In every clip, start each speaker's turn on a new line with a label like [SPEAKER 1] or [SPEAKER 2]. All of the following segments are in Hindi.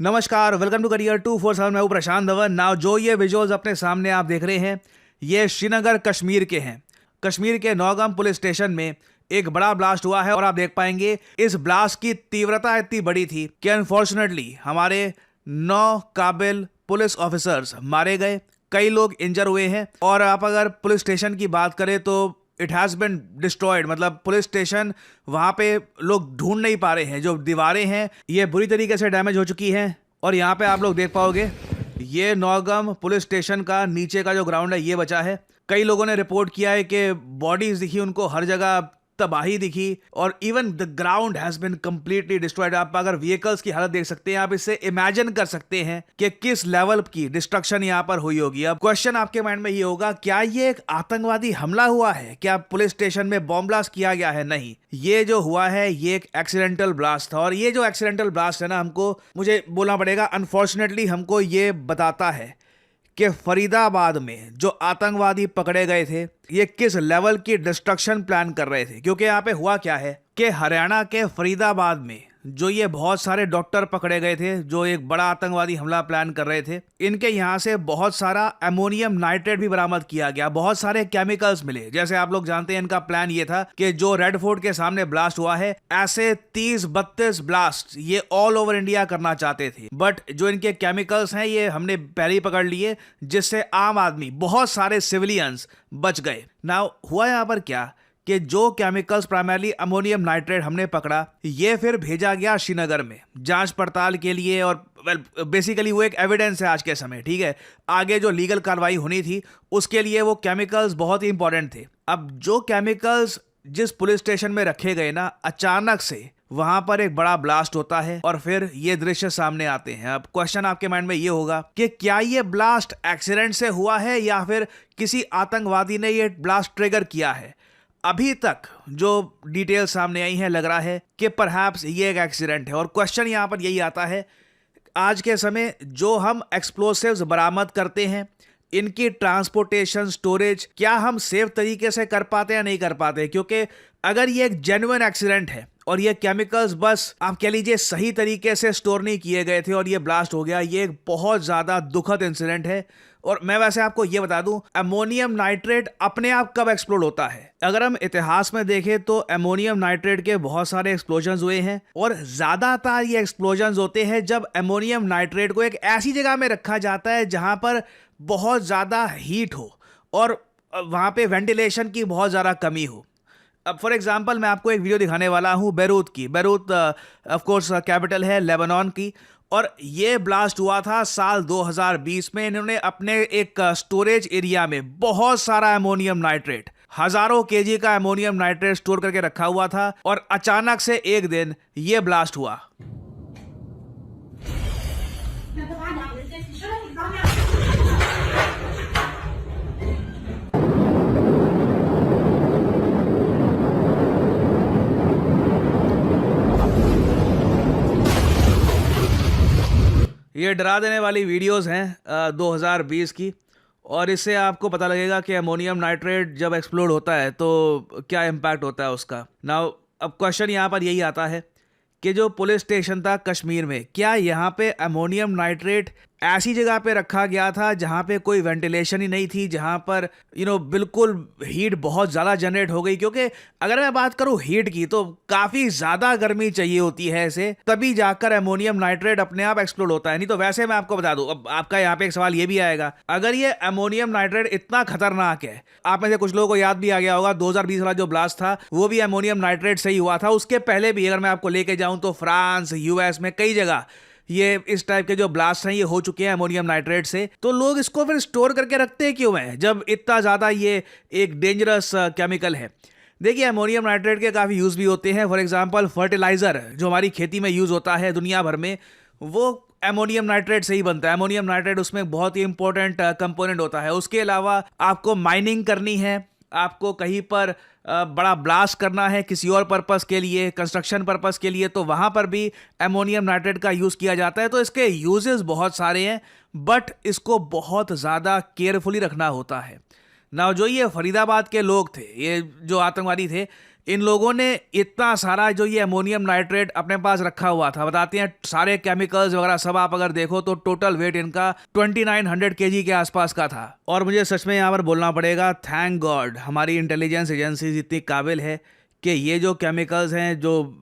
[SPEAKER 1] नमस्कार, वेलकम टू करियर 247। मैं हूं प्रशांत धवन। नाउ जो ये विजुअल्स अपने सामने आप देख रहे हैं, ये श्रीनगर कश्मीर के हैं। कश्मीर के नौगाम पुलिस स्टेशन में एक बड़ा ब्लास्ट हुआ है और आप देख पाएंगे इस ब्लास्ट की तीव्रता इतनी बड़ी थी कि अनफॉर्चुनेटली हमारे 9 काबिल पुलिस ऑफिसर्स मारे गए, कई लोग इंजर हुए हैं। और आप अगर पुलिस स्टेशन की बात करें तो इट हैज़ बिन डिस्ट्रॉयड, मतलब पुलिस स्टेशन वहाँ पे लोग ढूंढ नहीं पा रहे हैं। जो दीवारें हैं ये बुरी तरीके से डैमेज हो चुकी हैं। और यहाँ पे आप लोग देख पाओगे ये नौगाम पुलिस स्टेशन का नीचे का जो ग्राउंड है ये बचा है। कई लोगों ने रिपोर्ट किया है कि बॉडीज दिखी उनको, हर जगह तबाही दिखी और even the ground has been completely destroyed. आप अगर व्हीकल्स की हालत देख सकते हैं, आप इससे इमेजिन कर सकते हैं कि किस लेवल की डिस्ट्रक्शन यहाँ पर हुई होगी। अब क्वेश्चन आपके माइंड में ये होगा, क्या ये एक आतंकवादी हमला हुआ है? क्या पुलिस स्टेशन में बॉम्ब ब्लास्ट किया गया है? नहीं, ये जो हुआ है ये एक एक्सीडेंटल ब्लास्ट था। और ये जो एक्सीडेंटल ब्लास्ट है ना, मुझे बोलना पड़ेगा, अनफॉर्चुनेटली हमको ये बताता है कि फरीदाबाद में जो आतंकवादी पकड़े गए थे ये किस लेवल की डिस्ट्रक्शन प्लान कर रहे थे। क्योंकि यहाँ पे हुआ क्या है कि हरियाणा के फरीदाबाद में जो ये बहुत सारे डॉक्टर पकड़े गए थे जो एक बड़ा आतंकवादी हमला प्लान कर रहे थे, इनके यहाँ से बहुत सारा अमोनियम नाइट्रेट भी बरामद किया गया, बहुत सारे केमिकल्स मिले। जैसे आप लोग जानते हैं इनका प्लान ये था कि जो रेड फोर्ट के सामने ब्लास्ट हुआ है, ऐसे 30-32 ब्लास्ट ये ऑल ओवर इंडिया करना चाहते थे। बट जो इनके केमिकल्स हैं ये हमने पहले ही पकड़ लिए, जिससे आम आदमी, बहुत सारे सिविलियंस बच गए। नाउ हुआ यहाँ पर क्या कि जो केमिकल्स प्राइमरली अमोनियम नाइट्रेट हमने पकड़ा, ये फिर भेजा गया श्रीनगर में जांच पड़ताल के लिए। और बेसिकली वो एक एविडेंस है आज के समय, ठीक है। आगे जो लीगल कार्रवाई होनी थी उसके लिए वो केमिकल्स बहुत ही इंपॉर्टेंट थे। अब जो केमिकल्स जिस पुलिस स्टेशन में रखे गए ना, अचानक से वहां पर एक बड़ा ब्लास्ट होता है और फिर ये दृश्य सामने आते हैं। अब क्वेश्चन आपके माइंड में ये होगा कि क्या ये ब्लास्ट एक्सीडेंट से हुआ है या फिर किसी आतंकवादी ने ये ब्लास्ट ट्रिगर किया है। अभी तक जो डिटेल सामने आई है लग रहा है कि परहैप्स ये एक एक्सीडेंट है। और क्वेश्चन यहाँ पर यही आता है, आज के समय जो हम एक्सप्लोसिव्स बरामद करते हैं, इनकी ट्रांसपोर्टेशन, स्टोरेज, क्या हम सेफ तरीके से कर पाते हैं या नहीं कर पाते? क्योंकि अगर ये एक जेन्युइन एक्सीडेंट है और ये केमिकल्स बस आप कह लीजिए सही तरीके से स्टोर नहीं किए गए थे और ये ब्लास्ट हो गया, ये एक बहुत ज़्यादा दुखद इंसिडेंट है। और मैं वैसे आपको ये बता दूं, अमोनियम नाइट्रेट अपने आप कब एक्सप्लोड होता है? अगर हम इतिहास में देखें तो अमोनियम नाइट्रेट के बहुत सारे एक्सप्लोजन्स हुए हैं और ज़्यादातर ये एक्सप्लोजन्स होते हैं जब अमोनियम नाइट्रेट को एक ऐसी जगह में रखा जाता है जहां पर बहुत ज़्यादा हीट हो और वहाँ पे वेंटिलेशन की बहुत ज़्यादा कमी हो। अब फॉर एग्जांपल मैं आपको एक वीडियो दिखाने वाला हूँ बैरूत की। बैरूत ऑफ कोर्स कैपिटल है लेबनान की, और ये ब्लास्ट हुआ था साल 2020 में। इन्होंने अपने एक स्टोरेज एरिया में बहुत सारा अमोनियम नाइट्रेट, हजारों केजी का अमोनियम नाइट्रेट स्टोर करके रखा हुआ था और अचानक से एक दिन ये ब्लास्ट हुआ। ये डरा देने वाली वीडियोस हैं 2020 की, और इससे आपको पता लगेगा कि अमोनियम नाइट्रेट जब एक्सप्लोड होता है तो क्या इम्पैक्ट होता है उसका। नाउ अब क्वेश्चन यहाँ पर यही आता है कि जो पुलिस स्टेशन था कश्मीर में, क्या यहाँ पे अमोनियम नाइट्रेट ऐसी जगह पे रखा गया था जहाँ पे कोई वेंटिलेशन ही नहीं थी, जहाँ पर बिल्कुल हीट बहुत ज़्यादा जनरेट हो गई? क्योंकि अगर मैं बात करूँ हीट की तो काफ़ी ज़्यादा गर्मी चाहिए होती है इसे, तभी जाकर अमोनियम नाइट्रेट अपने आप एक्सप्लोड होता है। नहीं तो वैसे मैं आपको बता दूँ, अब आपका यहाँ पे एक सवाल ये भी आएगा, अगर ये अमोनियम नाइट्रेट इतना खतरनाक है, आप में से कुछ लोगों को याद भी आ गया होगा 2020 वाला जो ब्लास्ट था वो भी अमोनियम नाइट्रेट से ही हुआ था। उसके पहले भी अगर मैं आपको लेके जाऊँ तो फ्रांस, यूएस में कई जगह ये इस टाइप के जो ब्लास्ट हैं ये हो चुके हैं अमोनियम नाइट्रेट से। तो लोग इसको फिर स्टोर करके रखते हैं क्यों हैं जब इतना ज़्यादा ये एक डेंजरस केमिकल है? देखिए, अमोनियम नाइट्रेट के काफ़ी यूज़ भी होते हैं। फॉर एग्जांपल फर्टिलाइज़र जो हमारी खेती में यूज़ होता है दुनिया भर में, वो अमोनियम नाइट्रेट से ही बनता है। अमोनियम नाइट्रेट उसमें बहुत ही इंपॉर्टेंट कंपोनेंट होता है। उसके अलावा आपको माइनिंग करनी है, आपको कहीं पर बड़ा ब्लास्ट करना है किसी और पर्पस के लिए, कंस्ट्रक्शन पर्पस के लिए, तो वहाँ पर भी अमोनियम नाइट्रेट का यूज़ किया जाता है। तो इसके यूजेस बहुत सारे हैं, बट इसको बहुत ज़्यादा केयरफुली रखना होता है। ना जो ये फरीदाबाद के लोग थे, ये जो आतंकवादी थे, इन लोगों ने इतना सारा जो ये अमोनियम नाइट्रेट अपने पास रखा हुआ था, बताते हैं सारे केमिकल्स वगैरह सब आप अगर देखो तो टोटल वेट इनका 2900 केजी के आसपास का था। और मुझे सच में यहाँ पर बोलना पड़ेगा, थैंक गॉड हमारी इंटेलिजेंस एजेंसीज इतनी काबिल है कि ये जो केमिकल्स हैं, जो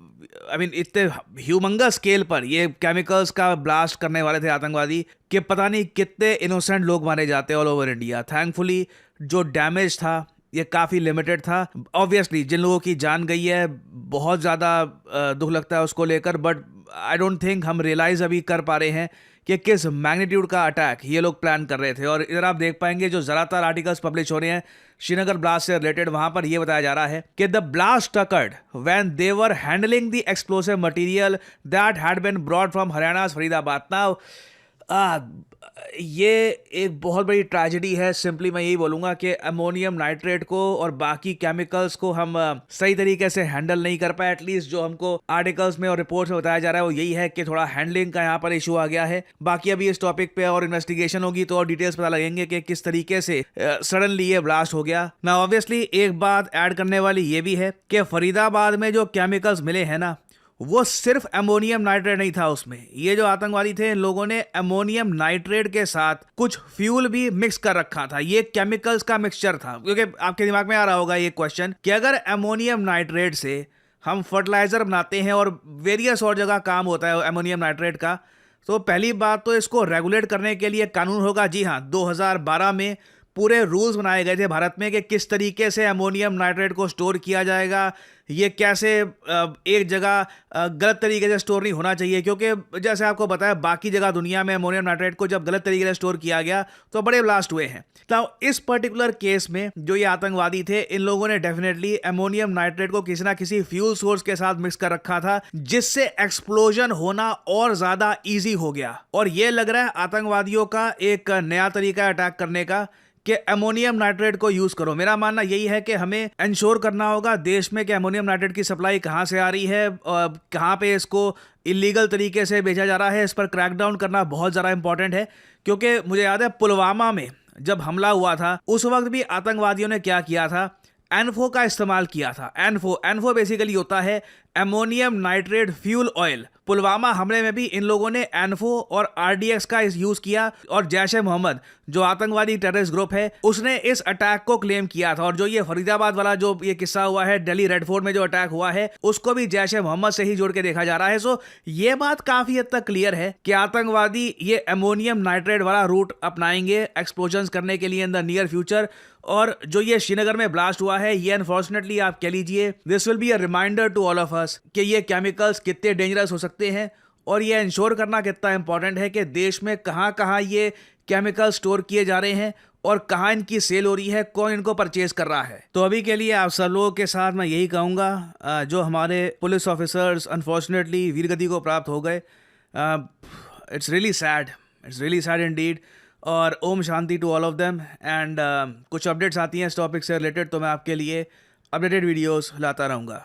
[SPEAKER 1] इतने ह्यूमंगस स्केल पर ये केमिकल्स का ब्लास्ट करने वाले थे आतंकवादी, कि पता नहीं कितने इनोसेंट लोग मारे जाते ऑल ओवर इंडिया। थैंकफुली जो डैमेज था ये काफ़ी लिमिटेड था। ऑब्वियसली जिन लोगों की जान गई है बहुत ज़्यादा दुख लगता है उसको लेकर, बट आई डोंट थिंक हम रियलाइज़ अभी कर पा रहे हैं कि किस मैग्नीट्यूड का अटैक ये लोग प्लान कर रहे थे। और इधर आप देख पाएंगे जो ज़्यादातर आर्टिकल्स पब्लिश हो रहे हैं श्रीनगर ब्लास्ट से रिलेटेड, वहां पर यह बताया जा रहा है कि the blast occurred when they were handling the explosive material that had been brought from Haryana Faridabad. Now ये एक बहुत बड़ी ट्रेजेडी है। सिंपली मैं यही बोलूँगा कि अमोनियम नाइट्रेट को और बाकी केमिकल्स को हम सही तरीके से हैंडल नहीं कर पाए। एटलीस्ट जो हमको आर्टिकल्स में और रिपोर्ट्स में बताया जा रहा है वो यही है कि थोड़ा हैंडलिंग का यहाँ पर इशू आ गया है। बाकी अभी इस टॉपिक पे और इन्वेस्टिगेशन होगी तो और डिटेल्स पता लगेंगे कि किस तरीके से सडनली ये ब्लास्ट हो गया। ना ऑब्वियसली एक बात ऐड करने वाली ये भी है कि फरीदाबाद में जो केमिकल्स मिले हैं ना, वो सिर्फ अमोनियम नाइट्रेट नहीं था उसमें। ये जो आतंकवादी थे इन लोगों ने अमोनियम नाइट्रेट के साथ कुछ फ्यूल भी मिक्स कर रखा था। ये केमिकल्स का मिक्सचर था। क्योंकि आपके दिमाग में आ रहा होगा ये क्वेश्चन कि अगर अमोनियम नाइट्रेट से हम फर्टिलाइजर बनाते हैं और वेरियस और जगह काम होता है अमोनियम नाइट्रेट का, तो पहली बात तो इसको रेगुलेट करने के लिए कानून होगा। जी हाँ, 2012 में पूरे रूल्स बनाए गए थे भारत में कि किस तरीके से अमोनियम नाइट्रेट को स्टोर किया जाएगा, ये कैसे एक जगह गलत तरीके से स्टोर नहीं होना चाहिए। क्योंकि जैसे आपको बताया बाकी जगह दुनिया में अमोनियम नाइट्रेट को जब गलत तरीके से स्टोर किया गया तो बड़े ब्लास्ट हुए हैं। तो इस पर्टिकुलर केस में जो ये आतंकवादी थे इन लोगों ने डेफिनेटली अमोनियम नाइट्रेट को किसी ना किसी फ्यूल सोर्स के साथ मिक्स कर रखा था, जिससे एक्सप्लोजन होना और ज्यादा ईजी हो गया। और ये लग रहा है आतंकवादियों का एक नया तरीका अटैक करने का कि अमोनियम नाइट्रेट को यूज करो। मेरा मानना यही है कि हमें इंश्योर करना होगा देश में कि अमोनियम नाइट्रेट की सप्लाई कहां से आ रही है और कहां पे इसको इलीगल तरीके से बेचा जा रहा है। इस पर क्रैकडाउन करना बहुत ज़्यादा इंपॉर्टेंट है। क्योंकि मुझे याद है पुलवामा में जब हमला हुआ था उस वक्त भी आतंकवादियों ने क्या किया था, एनफो का इस्तेमाल किया था। एनफो बेसिकली होता है ammonium nitrate fuel oil. Pulwama हमले में भी इन लोगों ने एनफो और आरडीएक्स का यूज किया और जैश ए मोहम्मद जो आतंकवादी टेररिस्ट ग्रुप है उसने इस अटैक को क्लेम किया था। और जो ये फरीदाबाद वाला जो ये किस्सा हुआ है, दिल्ली रेड फोर्ट में जो अटैक हुआ है, उसको भी जैश ए मोहम्मद से ही जोड़ के देखा जा रहा है। सो ये बात काफी हद तक क्लियर है कि आतंकवादी ये अमोनियम नाइट्रेट वाला रूट अपनाएंगे एक्सप्लोजन करने के लिए इन द नियर फ्यूचर। और जो ये श्रीनगर में ब्लास्ट हुआ है ये अनफॉर्चुनेटली आप कह लीजिए this will be a reminder to all of us कि ये केमिकल्स कितने डेंजरस हो सकते हैं और ये इंश्योर करना कितना इंपॉर्टेंट है कि देश में कहाँ कहाँ ये केमिकल स्टोर किए जा रहे हैं और कहाँ इनकी सेल हो रही है, कौन इनको परचेज कर रहा है। तो अभी के लिए आप सब लोगों के साथ मैं यही कहूँगा, जो हमारे पुलिस ऑफिसर्स अनफॉर्चुनेटली वीरगति को प्राप्त हो गए, इट्स रियली सैड इंडीड। और Om Shanti to all of them. And कुछ अपडेट्स आती हैं इस टॉपिक से रिलेटेड तो मैं आपके लिए अपडेटेड वीडियोस लाता रहूँगा।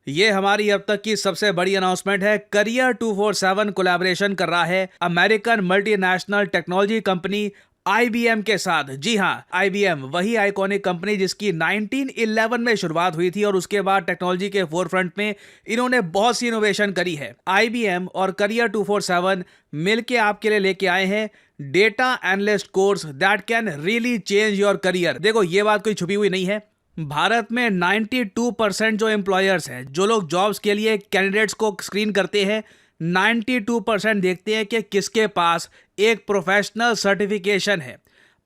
[SPEAKER 1] ये हमारी अब तक की सबसे बड़ी अनाउंसमेंट है। करियर 247 कोलैबोरेशन कर रहा है American multinational technology company IBM के साथ। जी हाँ, IBM वही आइकॉनिक कंपनी जिसकी 1911 में शुरुआत हुई थी और उसके बाद टेक्नोलॉजी के फोरफ्रंट में इन्होंने बहुत सी इनोवेशन करी है। IBM और करियर 247 मिलके आपके लिए लेके आए हैं data analyst course that can really change your career. देखो ये बात कोई छुपी हुई नहीं है। भारत में 92% जो एम्प्लॉयर्स हैं, जो लोग जॉब्स के लिए कैंडिडेट्स को स्क्रीन करते हैं, 92% देखते हैं कि किसके पास एक प्रोफेशनल सर्टिफिकेशन है।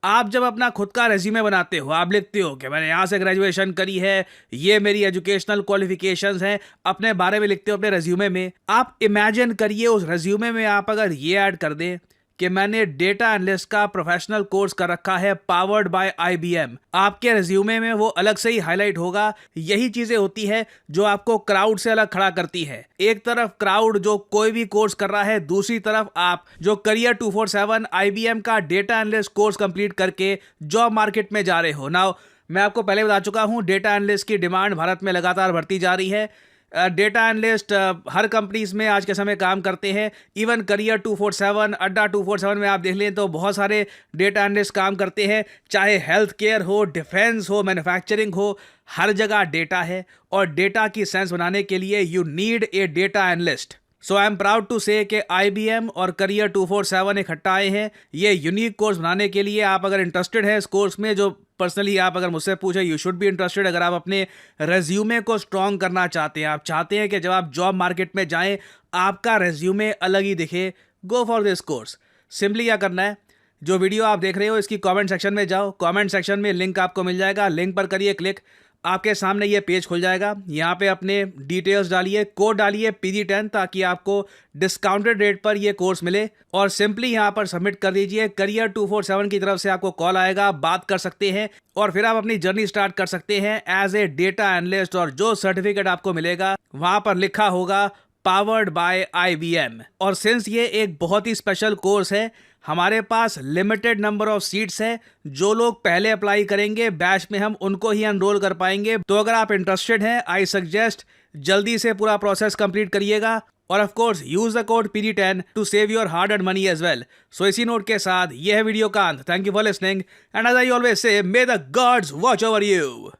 [SPEAKER 1] आप जब अपना खुद का रेज्यूमे बनाते हो, आप लिखते हो कि मैंने यहाँ से ग्रेजुएशन करी है, ये मेरी एजुकेशनल क्वालिफिकेशंस हैं, अपने बारे में लिखते हो अपने रेज्यूमे में। आप इमेजिन करिए उस रेज्यूमे में आप अगर ये ऐड कर दें कि मैंने डेटा एनालिस्ट का प्रोफेशनल कोर्स कर रखा है पावर्ड बाय IBM। आपके रिज्यूमे में वो अलग से ही हाईलाइट होगा। यही चीजें होती है जो आपको क्राउड से अलग खड़ा करती है। एक तरफ क्राउड जो कोई भी कोर्स कर रहा है, दूसरी तरफ आप जो करियर 247 IBM का डेटा एनालिस्ट कोर्स कंप्लीट करके जॉब मार्केट में जा रहे हो। नाउ मैं आपको पहले बता चुका हूं डेटा एनालिस्ट की डिमांड भारत में लगातार बढ़ती जा रही है। डेटा एनालिस्ट हर कंपनीज में आज के समय काम करते हैं। इवन करियर 247, अड्डा 247 में आप देख लें तो बहुत सारे डेटा एनालिस्ट काम करते हैं। चाहे हेल्थ केयर हो, डिफेंस हो, मैन्युफैक्चरिंग हो, हर जगह डेटा है और डेटा की सेंस बनाने के लिए you need a data analyst. So I am proud to say कि IBM और करियर 247 इकट्ठा आए हैं ये यूनिक कोर्स बनाने के लिए। आप अगर इंटरेस्टेड है इस कोर्स में, जो पर्सनली आप अगर मुझसे पूछे, यू शुड बी इंटरेस्टेड। अगर आप अपने रेज्यूमे को स्ट्रॉन्ग करना चाहते हैं, आप चाहते हैं कि जब आप जॉब मार्केट में जाएं आपका रेज्यूमे अलग ही दिखे, go for this course. Simply क्या करना है, जो वीडियो आप देख रहे हो इसकी कमेंट सेक्शन में जाओ, कमेंट सेक्शन में लिंक आपको मिल जाएगा, लिंक पर करिए क्लिक, आपके सामने ये पेज खुल जाएगा। यहाँ पे अपने डिटेल्स डालिए, कोड डालिए PG10 ताकि आपको डिस्काउंटेड रेट पर ये कोर्स मिले और सिंपली यहाँ पर सबमिट कर दीजिए। करियर 247 की तरफ से आपको कॉल आएगा, बात कर सकते हैं और फिर आप अपनी जर्नी स्टार्ट कर सकते हैं एज ए डेटा एनालिस्ट। और जो सर्टिफिकेट आपको मिलेगा वहाँ पर लिखा होगा पावर्ड बाय IBM। और सिंस ये एक बहुत ही स्पेशल कोर्स है, हमारे पास लिमिटेड नंबर ऑफ सीट्स है। जो लोग पहले अप्लाई करेंगे बैच में हम उनको ही एनरोल कर पाएंगे। तो अगर आप इंटरेस्टेड हैं, आई सजेस्ट जल्दी से पूरा प्रोसेस कंप्लीट करिएगा और of course use the code PG10 to save your hard earned money as well. So इसी नोट के साथ यह है वीडियो का अंत। Thank you for listening and as I always say, may the gods watch over you.